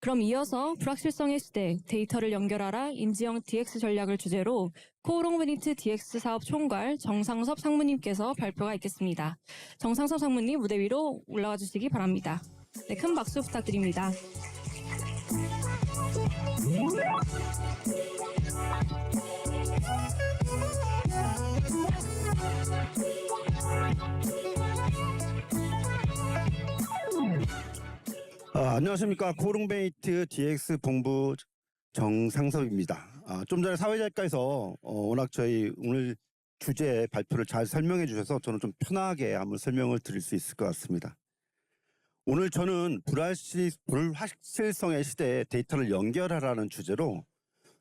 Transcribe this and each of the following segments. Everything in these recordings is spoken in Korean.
그럼 이어서 불확실성의 시대, 데이터를 연결하라 인지형 DX 전략을 주제로 코오롱베니트 DX 사업 총괄 정상섭 상무님께서 발표가 있겠습니다. 정상섭 상무님 무대 위로 올라와 주시기 바랍니다. 네, 큰 박수 부탁드립니다. 안녕하십니까. 코오롱베니트 DX 본부 정상섭입니다. 좀 전에 사회자님께서 워낙 저희 오늘 주제 발표를 잘 설명해 주셔서 저는 좀 편하게 한번 설명을 드릴 수 있을 것 같습니다. 오늘 저는 불확실성의 시대에 데이터를 연결하라는 주제로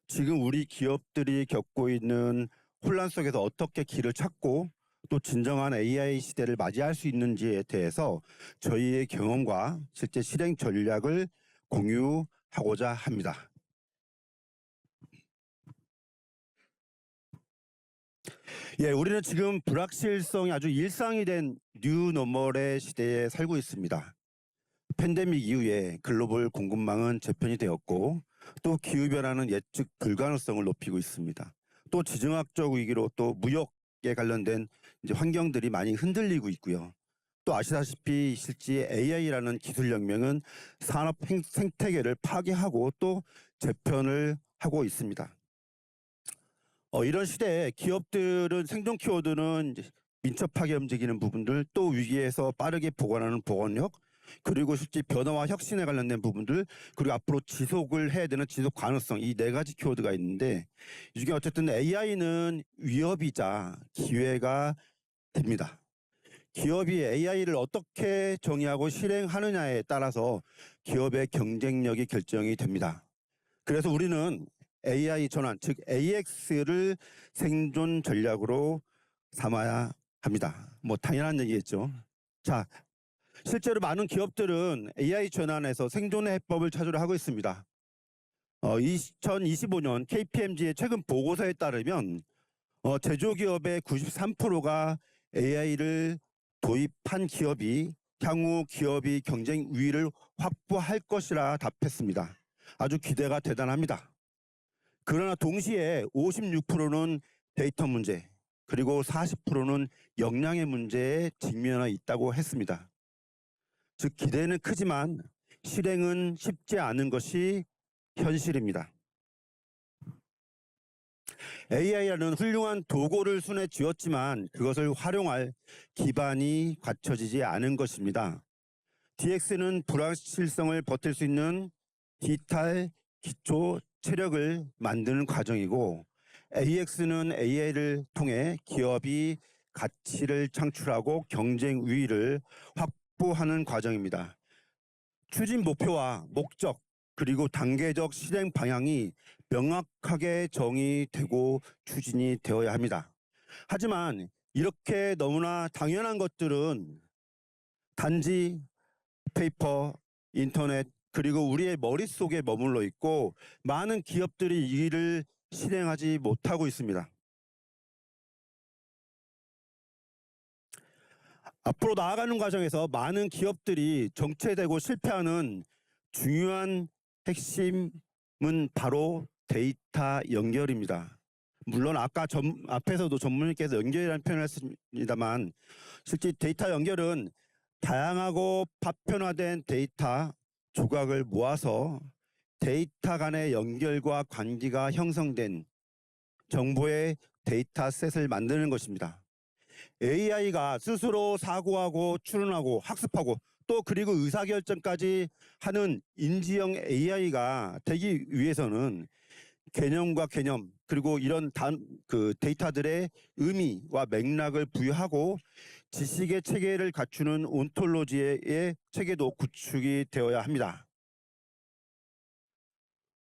지금 우리 기업들이 겪고 있는 혼란 속에서 어떻게 길을 찾고 또 진정한 AI 시대를 맞이할 수 있는지에 대해서 저희의 경험과 실제 실행 전략을 공유하고자 합니다. 우리는 지금 불확실성이 아주 일상이 된 뉴노멀의 시대에 살고 있습니다. 팬데믹 이후에 글로벌 공급망은 재편이 되었고 또 기후변화는 예측 불가능성을 높이고 있습니다. 또 지정학적 위기로 또 무역에 관련된 이제 환경들이 많이 흔들리고 있고요. 또 아시다시피 실제 AI라는 기술혁명은 산업 생태계를 파괴하고 또 재편을 하고 있습니다. 이런 시대에 기업들은 생존 키워드는 민첩하게 움직이는 부분들, 또 위기에서 빠르게 보완하는 보건력, 그리고 실제 변화와 혁신에 관련된 부분들, 그리고 앞으로 지속을 해야 되는 지속 가능성, 이 네 가지 키워드가 있는데 이 중에 어쨌든 AI는 위협이자 기회가 됩니다. 기업이 AI를 어떻게 정의하고 실행하느냐에 따라서 기업의 경쟁력이 결정이 됩니다. 그래서 우리는 AI 전환, 즉 AX를 생존 전략으로 삼아야 합니다. 뭐 당연한 얘기겠죠. 자, 실제로 많은 기업들은 AI 전환에서 생존의 해법을 찾으려 하고 있습니다. 2025년 KPMG의 최근 보고서에 따르면 제조기업의 93%가 AI를 도입한 기업이 향후 기업이 경쟁 우위를 확보할 것이라 답했습니다. 아주 기대가 대단합니다. 그러나 동시에 56%는 데이터 문제, 그리고 40%는 역량의 문제에 직면해 있다고 했습니다. 즉 기대는 크지만 실행은 쉽지 않은 것이 현실입니다. AI라는 훌륭한 도구를 손에 쥐었지만 그것을 활용할 기반이 갖춰지지 않은 것입니다. DX는 불확실성을 버틸 수 있는 디지털 기초 체력을 만드는 과정이고 AX는 AI를 통해 기업이 가치를 창출하고 경쟁 우위를 확보하는 과정입니다. 추진 목표와 목적 그리고 단계적 실행 방향이 명확하게 정의되고 추진이 되어야 합니다. 하지만 이렇게 너무나 당연한 것들은 단지 페이퍼, 인터넷 그리고 우리의 머릿속에 머물러 있고 많은 기업들이 이 일을 실행하지 못하고 있습니다. 앞으로 나아가는 과정에서 많은 기업들이 정체되고 실패하는 중요한 핵심은 바로 데이터 연결입니다. 물론 아까 앞에서도 전문의께서 연결이라는 표현을 했습니다만 실제 데이터 연결은 다양하고 파편화된 데이터 조각을 모아서 데이터 간의 연결과 관계가 형성된 정보의 데이터셋을 만드는 것입니다. AI가 스스로 사고하고 추론하고 학습하고 또 그리고 의사결정까지 하는 인지형 AI가 되기 위해서는 개념과 개념 그리고 이런 데이터들의 의미와 맥락을 부여하고 지식의 체계를 갖추는 온톨로지의 체계도 구축이 되어야 합니다.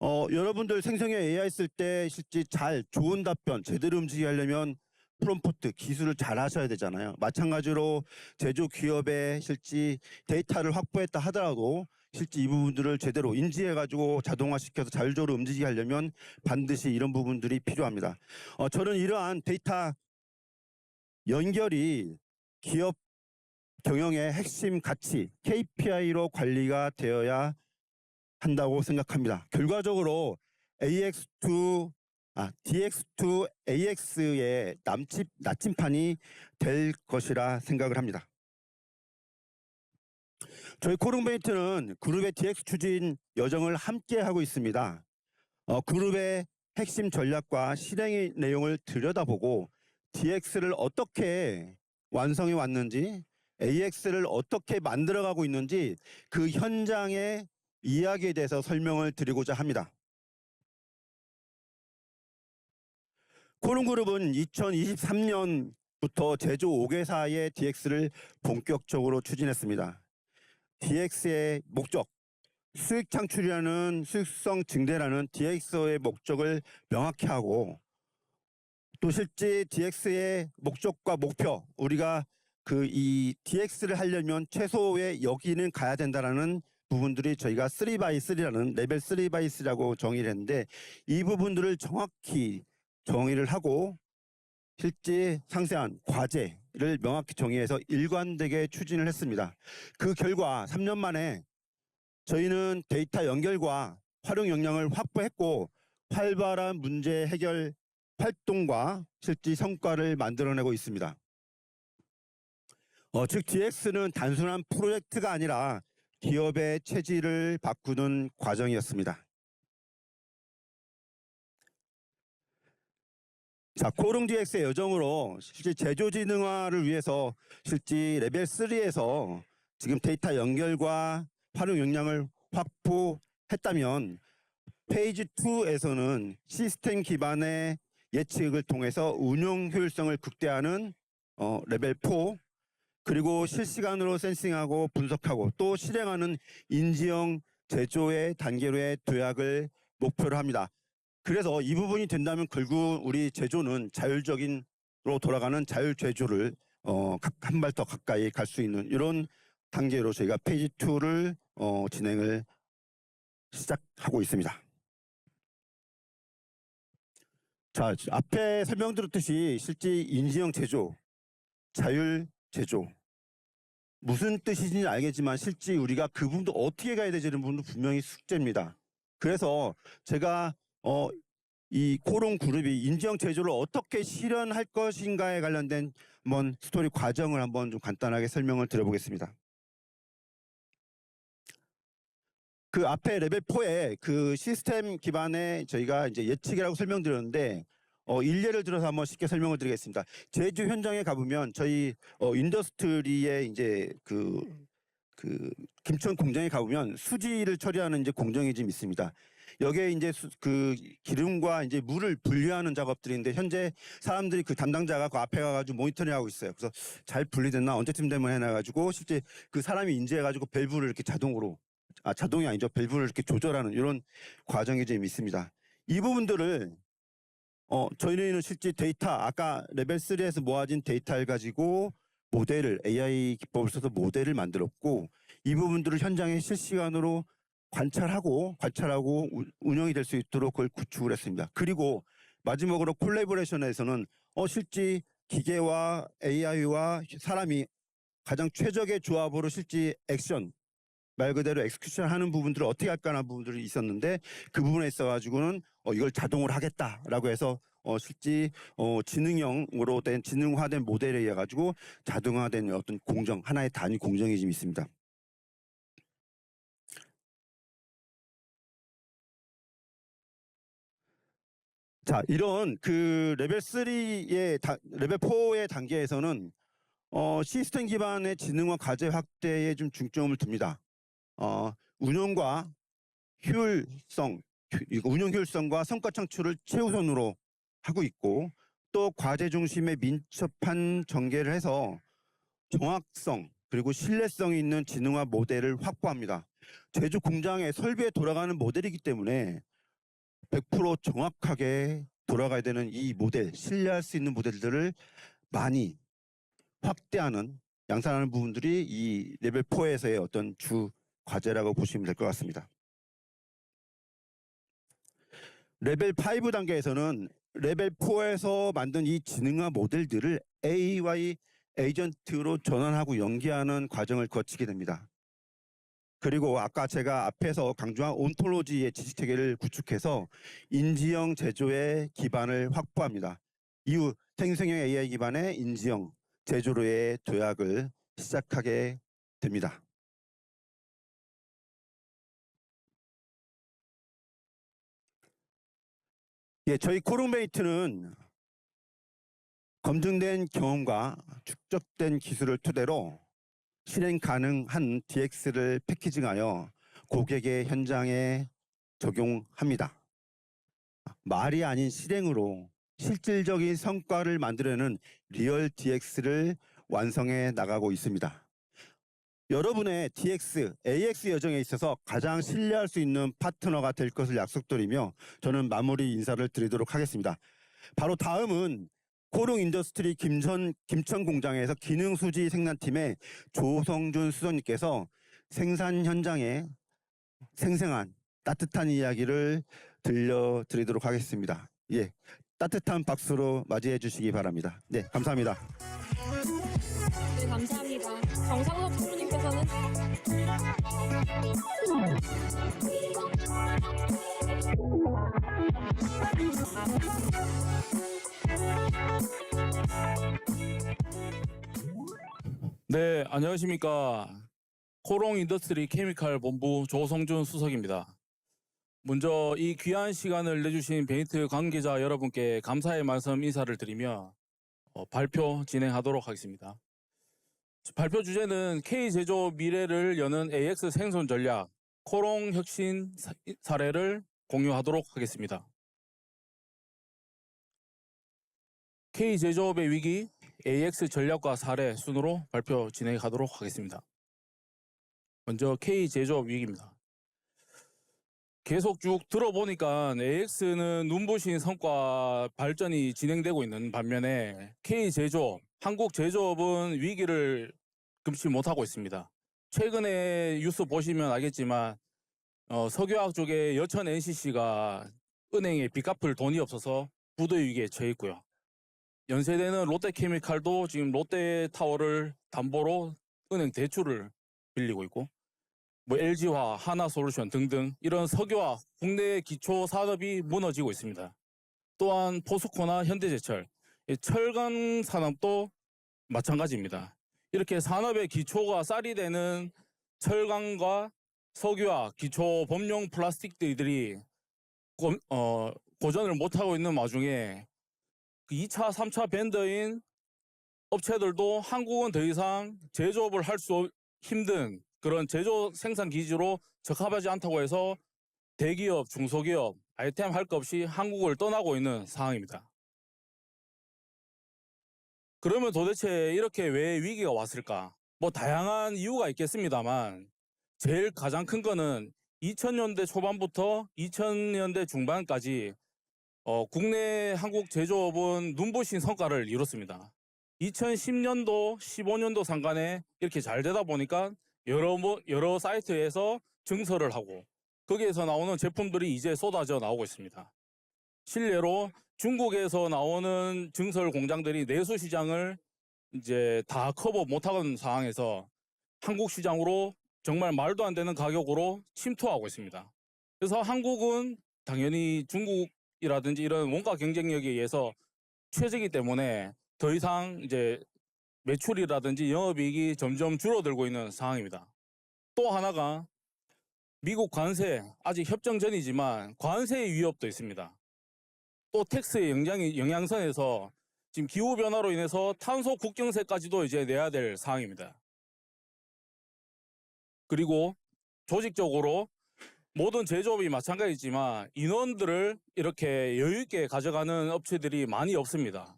여러분들 생성형 AI 쓸 때 실제 좋은 답변 제대로 움직이게 하려면 프롬프트 기술을 잘 하셔야 되잖아요. 마찬가지로 제조 기업의 실제 데이터를 확보했다 하더라도 실제 이 부분들을 제대로 인지해가지고 자동화시켜서 자율적으로 움직이게 하려면 반드시 이런 부분들이 필요합니다. 저는 이러한 데이터 연결이 기업 경영의 핵심 가치 KPI로 관리가 되어야 한다고 생각합니다. 결과적으로 DX2 AX의 나침판이 될 것이라 생각을 합니다. 저희 코롱베이트는 그룹의 DX 추진 여정을 함께 하고 있습니다. 그룹의 핵심 전략과 실행의 내용을 들여다보고 DX를 어떻게 완성해 왔는지, AX를 어떻게 만들어가고 있는지 그 현장의 이야기에 대해서 설명을 드리고자 합니다. 코롱그룹은 2023년부터 제조 5개사의 DX를 본격적으로 추진했습니다. DX의 목적, 수익 창출이라는 수익성 증대라는 DX의 목적을 명확히 하고 또 실제 DX의 목적과 목표, 우리가 이 DX를 하려면 최소의 여기는 가야 된다라는 부분들이 저희가 3x3라는 레벨 3x3라고 정의를 했는데 이 부분들을 정확히 정의를 하고 실제 상세한 과제를 명확히 정의해서 일관되게 추진을 했습니다. 그 결과 3년 만에 저희는 데이터 연결과 활용 역량을 확보했고 활발한 문제 해결 활동과 실제 성과를 만들어내고 있습니다. 즉 DX는 단순한 프로젝트가 아니라 기업의 체질을 바꾸는 과정이었습니다. 자, 코롱 DX의 여정으로 실제 제조지능화를 위해서 실제 레벨 3에서 지금 데이터 연결과 활용 역량을 확보했다면 페이지 2에서는 시스템 기반의 예측을 통해서 운용 효율성을 극대화하는 레벨 4 그리고 실시간으로 센싱하고 분석하고 또 실행하는 인지형 제조의 단계로의 도약을 목표로 합니다. 그래서 이 부분이 된다면 결국 우리 제조는 자율적인으로 돌아가는 자율 제조를 한 발 더 가까이 갈 수 있는 이런 단계로 저희가 페이지 2를 진행을 시작하고 있습니다. 자, 앞에 설명드렸듯이 실제 인지형 제조, 자율 제조 무슨 뜻인지 알겠지만 실제 우리가 그 부분도 어떻게 가야 되지는 부분도 분명히 숙제입니다. 그래서 제가 이 코롱 그룹이 인지형 제조를 어떻게 실현할 것인가에 관련된 한번 스토리 과정을 한번 좀 간단하게 설명을 드려보겠습니다. 그 앞에 레벨 4에 그 시스템 기반의 저희가 이제 예측이라고 설명드렸는데 일례를 들어서 한번 쉽게 설명을 드리겠습니다. 제주 현장에 가보면 저희 인더스트리에 이제 그 김천 공장에 가보면 수지를 처리하는 이제 공정이 좀 있습니다. 여기에 이제 그 기름과 이제 물을 분리하는 작업들인데 현재 사람들이 그 담당자가 그 앞에 가가지고 모니터링하고 있어요. 그래서 잘 분리됐나 언제쯤 되면 해놔가지고 실제 그 사람이 인지해가지고 밸브를 이렇게 자동이 아니죠. 밸브를 이렇게 조절하는 이런 과정이 좀 있습니다. 이 부분들을 저희는 실제 데이터 아까 레벨 3에서 모아진 데이터를 가지고 모델을 AI 기법을 써서 모델을 만들었고 이 부분들을 현장에 실시간으로 관찰하고 운영이 될 수 있도록 그걸 구축을 했습니다. 그리고 마지막으로 콜래보레이션에서는 실제 기계와 AI와 사람이 가장 최적의 조합으로 실제 액션 말 그대로 엑스큐션 하는 부분들을 어떻게 할까 하는 부분들이 있었는데 그 부분에 있어가지고는 이걸 자동으로 하겠다라고 해서 실제 지능형으로 된 지능화된 모델에 의해 가지고 자동화된 어떤 공정 하나의 단위 공정이 좀 있습니다. 자, 이런 그 레벨 3의 레벨 4의 단계에서는 시스템 기반의 지능화 과제 확대에 좀 중점을 둡니다. 운영 효율성과 성과 창출을 최우선으로 하고 있고 또 과제 중심의 민첩한 전개를 해서 정확성 그리고 신뢰성이 있는 지능화 모델을 확보합니다. 제조 공장의 설비에 돌아가는 모델이기 때문에 100% 정확하게 돌아가야 되는 이 모델, 신뢰할 수 있는 모델들을 많이 확대하는 양산하는 부분들이 이 레벨 4에서의 어떤 주 과제라고 보시면 될 것 같습니다. 레벨 5 단계에서는 레벨 4에서 만든 이 지능화 모델들을 AI 에이전트로 전환하고 연계하는 과정을 거치게 됩니다. 그리고 아까 제가 앞에서 강조한 온톨로지의 지식 체계를 구축해서 인지형 제조의 기반을 확보합니다. 이후 생성형 AI 기반의 인지형 제조로의 도약을 시작하게 됩니다. 예, 저희 코롱베이트는 검증된 경험과 축적된 기술을 토대로 실행 가능한 DX를 패키징하여 고객의 현장에 적용합니다. 말이 아닌 실행으로 실질적인 성과를 만들어내는 리얼 DX를 완성해 나가고 있습니다. 여러분의 DX, AX 여정에 있어서 가장 신뢰할 수 있는 파트너가 될 것을 약속드리며 저는 마무리 인사를 드리도록 하겠습니다. 바로 다음은 코롱 인더스트리 김천 공장에서 기능 수지 생산팀의 조성준 수석님께서 생산 현장에 생생한 따뜻한 이야기를 들려드리도록 하겠습니다. 예, 따뜻한 박수로 맞이해 주시기 바랍니다. 네, 감사합니다. 네, 감사합니다. 정상석 총무님께서는 네, 안녕하십니까. 코롱 인더스트리 케미칼 본부 조성준 수석입니다. 먼저 이 귀한 시간을 내주신 베이트 관계자 여러분께 감사의 말씀 인사를 드리며 발표 진행하도록 하겠습니다. 발표 주제는 K제조 미래를 여는 AX 생존 전략, 코롱 혁신 사례를 공유하도록 하겠습니다. K제조업의 위기, AX 전략과 사례 순으로 발표 진행하도록 하겠습니다. 먼저 K제조업 위기입니다. 계속 쭉 들어보니까 AX는 눈부신 성과 발전이 진행되고 있는 반면에 K제조업, 한국 제조업은 위기를 금치 못하고 있습니다. 최근에 뉴스 보시면 알겠지만 석유화학 쪽에 여천 NCC가 은행에 빚 갚을 돈이 없어서 부도 위기에 처해 있고요. 연세대는 롯데케미칼도 지금 롯데타워를 담보로 은행 대출을 빌리고 있고 LG화, 하나솔루션 등등 이런 석유화 국내 기초 산업이 무너지고 있습니다. 또한 포스코나 현대제철, 철강 산업도 마찬가지입니다. 이렇게 산업의 기초가 쌀이 되는 철강과 석유화, 기초 범용 플라스틱들이 고전을 못하고 있는 와중에 2차, 3차 벤더인 업체들도 한국은 더 이상 제조업을 할 수 힘든 그런 제조 생산 기지로 적합하지 않다고 해서 대기업, 중소기업, 아이템 할 것 없이 한국을 떠나고 있는 상황입니다. 그러면 도대체 이렇게 왜 위기가 왔을까? 뭐 다양한 이유가 있겠습니다만 제일 가장 큰 거는 2000년대 초반부터 2000년대 중반까지 국내 한국 제조업은 눈부신 성과를 이뤘습니다. 2010년도, 15년도 상간에 이렇게 잘 되다 보니까 여러 사이트에서 증설을 하고 거기에서 나오는 제품들이 이제 쏟아져 나오고 있습니다. 실례로 중국에서 나오는 증설 공장들이 내수 시장을 이제 다 커버 못하는 상황에서 한국 시장으로 정말 말도 안 되는 가격으로 침투하고 있습니다. 그래서 한국은 당연히 중국이라든지 이런 원가 경쟁력에 의해서 최저이기 때문에 더 이상 이제 매출이라든지 영업이익이 점점 줄어들고 있는 상황입니다. 또 하나가 미국 관세, 아직 협정 전이지만 관세의 위협도 있습니다. 또 텍스의 영향선에서 지금 기후변화로 인해서 탄소 국경세까지도 이제 내야 될 상황입니다. 그리고 조직적으로 모든 제조업이 마찬가지지만 인원들을 이렇게 여유있게 가져가는 업체들이 많이 없습니다.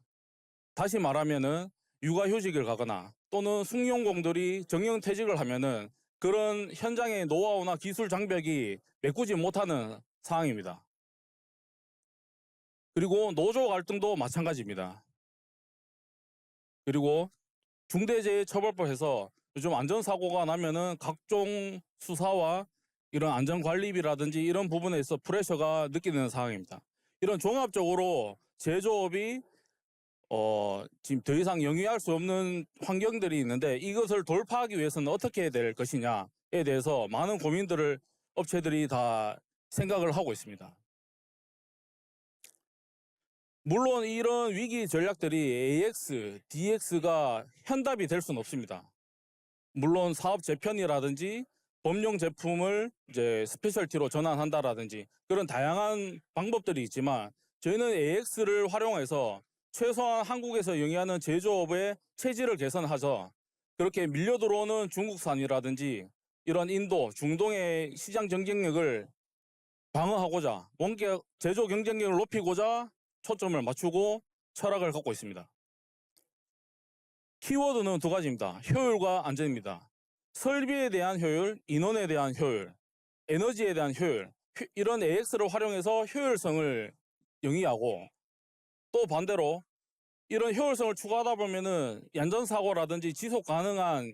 다시 말하면은 육아휴직을 가거나 또는 숙련공들이 정년퇴직을 하면은 그런 현장의 노하우나 기술 장벽이 메꾸지 못하는 상황입니다. 그리고 노조 갈등도 마찬가지입니다. 그리고 중대재해처벌법에서 요즘 안전사고가 나면은 각종 수사와 이런 안전관리비라든지 이런 부분에서 프레셔가 느끼는 상황입니다. 이런 종합적으로 제조업이 지금 더 이상 영위할 수 없는 환경들이 있는데 이것을 돌파하기 위해서는 어떻게 해야 될 것이냐에 대해서 많은 고민들을 업체들이 다 생각을 하고 있습니다. 물론 이런 위기 전략들이 AX, DX가 현답이 될 수는 없습니다. 물론 사업 재편이라든지 범용 제품을 이제 스페셜티로 전환한다라든지 그런 다양한 방법들이 있지만 저희는 AX를 활용해서 최소한 한국에서 영위하는 제조업의 체질을 개선하죠. 그렇게 밀려 들어오는 중국산이라든지 이런 인도, 중동의 시장 경쟁력을 방어하고자 원격 제조 경쟁력을 높이고자 초점을 맞추고 철학을 갖고 있습니다. 키워드는 두 가지입니다. 효율과 안전입니다. 설비에 대한 효율, 인원에 대한 효율, 에너지에 대한 효율, 이런 AX를 활용해서 효율성을 영위하고 또 반대로 이런 효율성을 추구하다 보면은 안전사고라든지 지속 가능한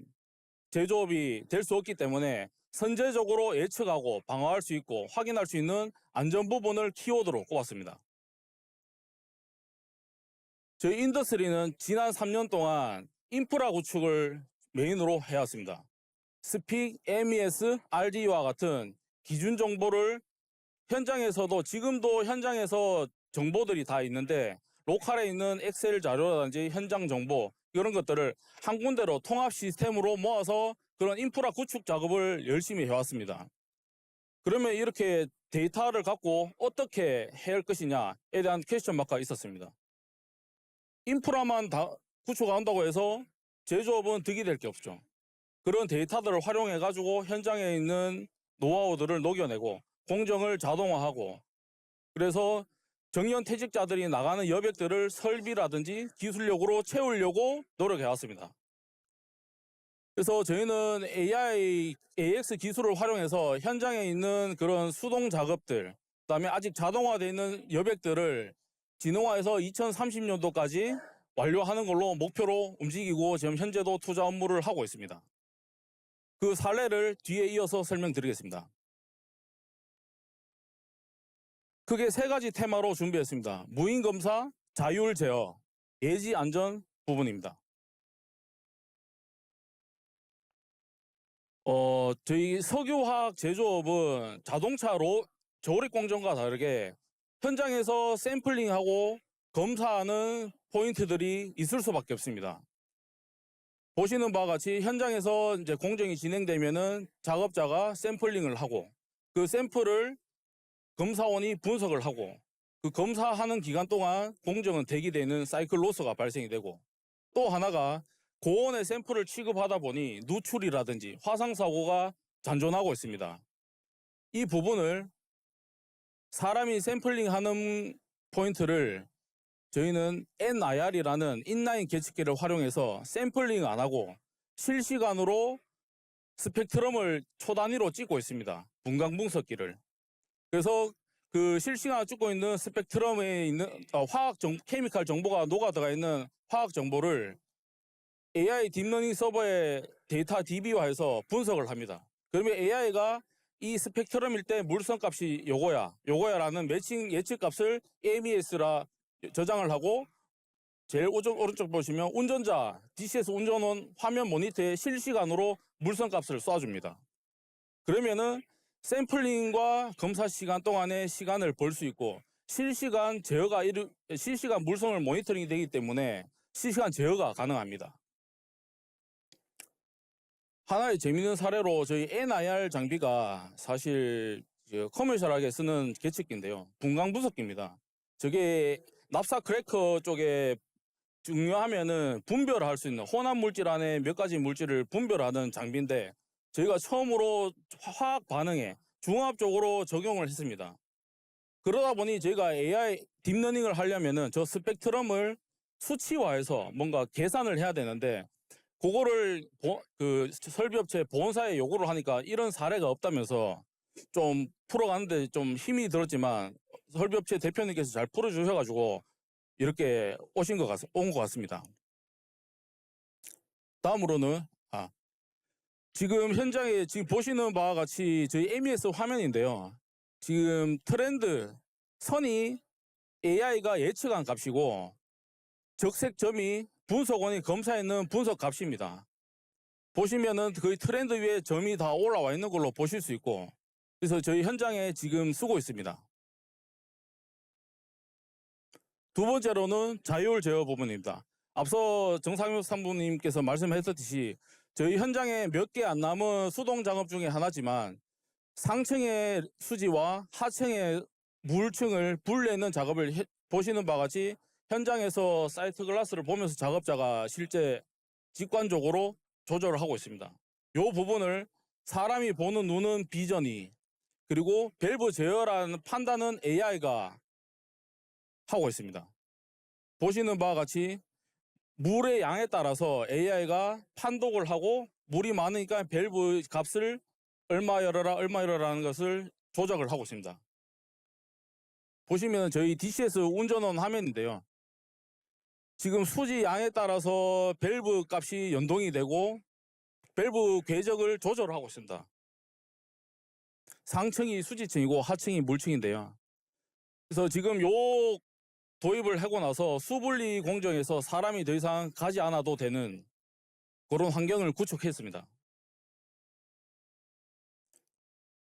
제조업이 될 수 없기 때문에 선제적으로 예측하고 방어할 수 있고 확인할 수 있는 안전 부분을 키워드로 꼽았습니다. 저희 인더스트리는 지난 3년 동안 인프라 구축을 메인으로 해왔습니다. 스픽, MES, RD와 같은 기준 정보를 현장에서도 지금도 현장에서 정보들이 다 있는데 로컬에 있는 엑셀 자료라든지 현장 정보 이런 것들을 한 군데로 통합 시스템으로 모아서 그런 인프라 구축 작업을 열심히 해왔습니다. 그러면 이렇게 데이터를 갖고 어떻게 해야 할 것이냐에 대한 퀘스천 마크가 있었습니다. 인프라만 다 구축한다고 해서 제조업은 득이 될 게 없죠. 그런 데이터들을 활용해 가지고 현장에 있는 노하우들을 녹여내고 공정을 자동화하고 그래서 정년 퇴직자들이 나가는 여백들을 설비라든지 기술력으로 채우려고 노력해 왔습니다. 그래서 저희는 AI, AX 기술을 활용해서 현장에 있는 그런 수동 작업들, 그다음에 아직 자동화되어 있는 여백들을 진흥화해서 2030년도까지 완료하는 걸로 목표로 움직이고 지금 현재도 투자 업무를 하고 있습니다. 그 사례를 뒤에 이어서 설명드리겠습니다. 크게 세 가지 테마로 준비했습니다. 무인검사, 자율 제어, 예지 안전 부분입니다. 저희 석유화학 제조업은 자동차로 조립 공정과 다르게 현장에서 샘플링하고 검사하는 포인트들이 있을 수밖에 없습니다. 보시는 바와 같이 현장에서 이제 공정이 진행되면은 작업자가 샘플링을 하고 그 샘플을 검사원이 분석을 하고 그 검사하는 기간 동안 공정은 대기되는 사이클 로스가 발생이 되고 또 하나가 고온의 샘플을 취급하다 보니 누출이라든지 화상사고가 잔존하고 있습니다. 이 부분을 사람이 샘플링하는 포인트를 저희는 NIR이라는 인라인 계측기를 활용해서 샘플링 안 하고 실시간으로 스펙트럼을 초단위로 찍고 있습니다. 분광 분석기를. 그래서 그 실시간 찍고 있는 스펙트럼에 있는 케미칼 정보가 녹아 들어가 있는 화학 정보를 AI 딥러닝 서버에 데이터 DB화해서 분석을 합니다. 그러면 AI가 이 스펙트럼일 때 물성 값이 요거야라는 매칭 예측 값을 MES라 저장을 하고 제일 오른쪽 보시면 운전자 DCS 운전원 화면 모니터에 실시간으로 물성 값을 쏴줍니다. 그러면은 샘플링과 검사 시간 동안의 시간을 벌 수 있고 실시간 물성을 모니터링이 되기 때문에 실시간 제어가 가능합니다. 하나의 재미있는 사례로 저희 NIR 장비가 사실 커머셜하게 쓰는 계측기인데요. 분광 분석기입니다. 저게 납사 크래커 쪽에 중요하면은 분별할 수 있는 혼합 물질 안에 몇 가지 물질을 분별하는 장비인데 저희가 처음으로 화학 반응에 중합적으로 적용을 했습니다. 그러다 보니 저희가 AI 딥러닝을 하려면은 저 스펙트럼을 수치화해서 뭔가 계산을 해야 되는데 그거를 그 설비업체 보건사에 요구를 하니까 이런 사례가 없다면서 좀 풀어가는데 좀 힘이 들었지만 설비업체 대표님께서 잘 풀어주셔가지고 이렇게 온 것 같습니다. 다음으로는 지금 현장에 지금 보시는 바와 같이 저희 MES 화면인데요. 지금 트렌드 선이 AI가 예측한 값이고 적색 점이 분석원이 검사했는 분석 값입니다. 보시면은 거의 트렌드 위에 점이 다 올라와 있는 걸로 보실 수 있고, 그래서 저희 현장에 지금 쓰고 있습니다. 두 번째로는 자율 제어 부분입니다. 앞서 정상엽 상무님께서 말씀하셨듯이 저희 현장에 몇 개 안 남은 수동 작업 중에 하나지만 상층의 수지와 하층의 물층을 불내는 작업을 보시는 바와 같이 현장에서 사이트 글라스를 보면서 작업자가 실제 직관적으로 조절을 하고 있습니다. 이 부분을 사람이 보는 눈은 비전이, 그리고 밸브 제어라는 판단은 AI가 하고 있습니다. 보시는 바와 같이 물의 양에 따라서 AI가 판독을 하고 물이 많으니까 밸브 값을 얼마 열어라는 것을 조작을 하고 있습니다. 보시면 저희 DCS 운전원 화면인데요. 지금 수지 양에 따라서 밸브 값이 연동이 되고 밸브 궤적을 조절하고 있습니다. 상층이 수지층이고 하층이 물층인데요. 그래서 지금 요 도입을 하고 나서 수분리 공정에서 사람이 더 이상 가지 않아도 되는 그런 환경을 구축했습니다.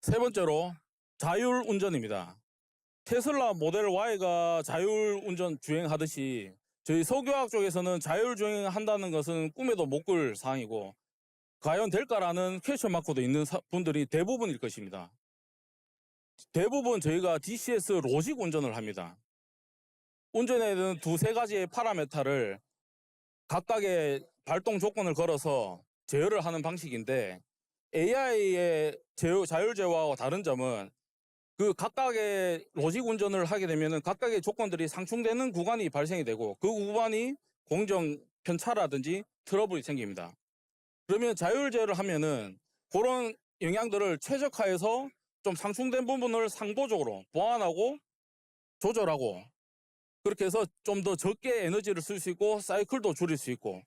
세 번째로 자율운전입니다. 테슬라 모델 Y가 자율운전 주행하듯이 저희 석유화학 쪽에서는 자율주행한다는 것은 꿈에도 못 꿀 사항이고 과연 될까라는 퀘스천 마크도 있는 분들이 대부분일 것입니다. 대부분 저희가 DCS 로직 운전을 합니다. 운전에는 두세 가지의 파라메타를 각각의 발동 조건을 걸어서 제어를 하는 방식인데 AI의 자율 제어와 다른 점은 그 각각의 로직 운전을 하게 되면 각각의 조건들이 상충되는 구간이 발생이 되고 그 구간이 공정 편차라든지 트러블이 생깁니다. 그러면 자율 제어를 하면은 그런 영향들을 최적화해서 좀 상충된 부분을 상보적으로 보완하고 조절하고 그렇게 해서 좀 더 적게 에너지를 쓸 수 있고 사이클도 줄일 수 있고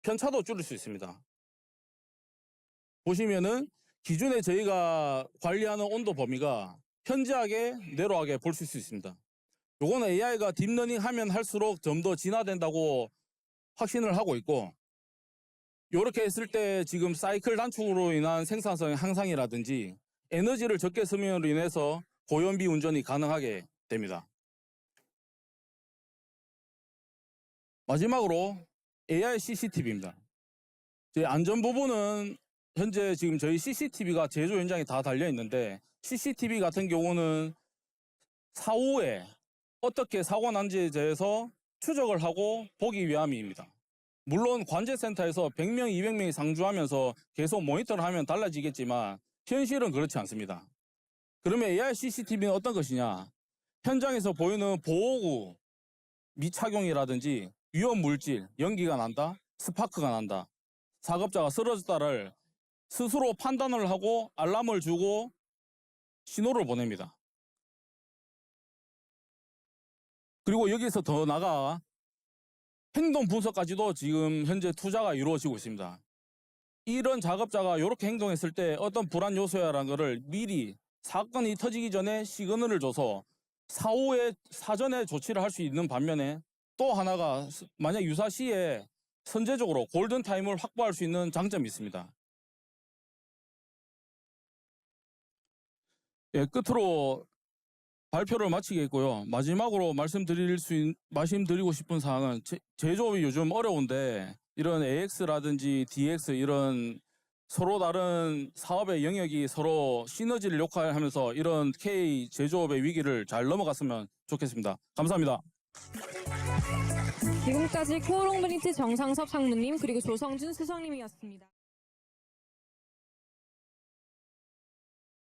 편차도 줄일 수 있습니다. 보시면은 기존에 저희가 관리하는 온도 범위가 현저하게 내려가게 볼 수 있습니다. 요거는 AI가 딥러닝 하면 할수록 좀 더 진화된다고 확신을 하고 있고 요렇게 했을 때 지금 사이클 단축으로 인한 생산성 향상이라든지 에너지를 적게 쓰므로 인해서 고연비 운전이 가능하게 됩니다. 마지막으로 AI CCTV입니다. 저희 안전 부분은 현재 지금 저희 CCTV가 제조 현장에 다 달려 있는데 CCTV 같은 경우는 사후에 어떻게 사고 난지에 대해서 추적을 하고 보기 위함입니다. 물론 관제센터에서 100명, 200명이 상주하면서 계속 모니터를 하면 달라지겠지만 현실은 그렇지 않습니다. 그러면 AI CCTV는 어떤 것이냐? 현장에서 보이는 보호구 미착용이라든지 위험 물질, 연기가 난다, 스파크가 난다, 작업자가 쓰러졌다를 스스로 판단을 하고 알람을 주고 신호를 보냅니다. 그리고 여기서 더 나아가 행동 분석까지도 지금 현재 투자가 이루어지고 있습니다. 이런 작업자가 이렇게 행동했을 때 어떤 불안 요소야라는 것을 미리 사건이 터지기 전에 시그널을 줘서 사후에 사전에 조치를 할 수 있는 반면에 또 하나가 만약 유사시에 선제적으로 골든타임을 확보할 수 있는 장점이 있습니다. 예, 끝으로 발표를 마치겠고요. 마지막으로 말씀드리고 싶은 사항은 제조업이 요즘 어려운데 이런 AX라든지 DX 이런 서로 다른 사업의 영역이 서로 시너지를 역할하면서 이런 K 제조업의 위기를 잘 넘어갔으면 좋겠습니다. 감사합니다. 지금까지 코오롱브니트 정상섭 상무님 그리고 조성준 수석님이었습니다.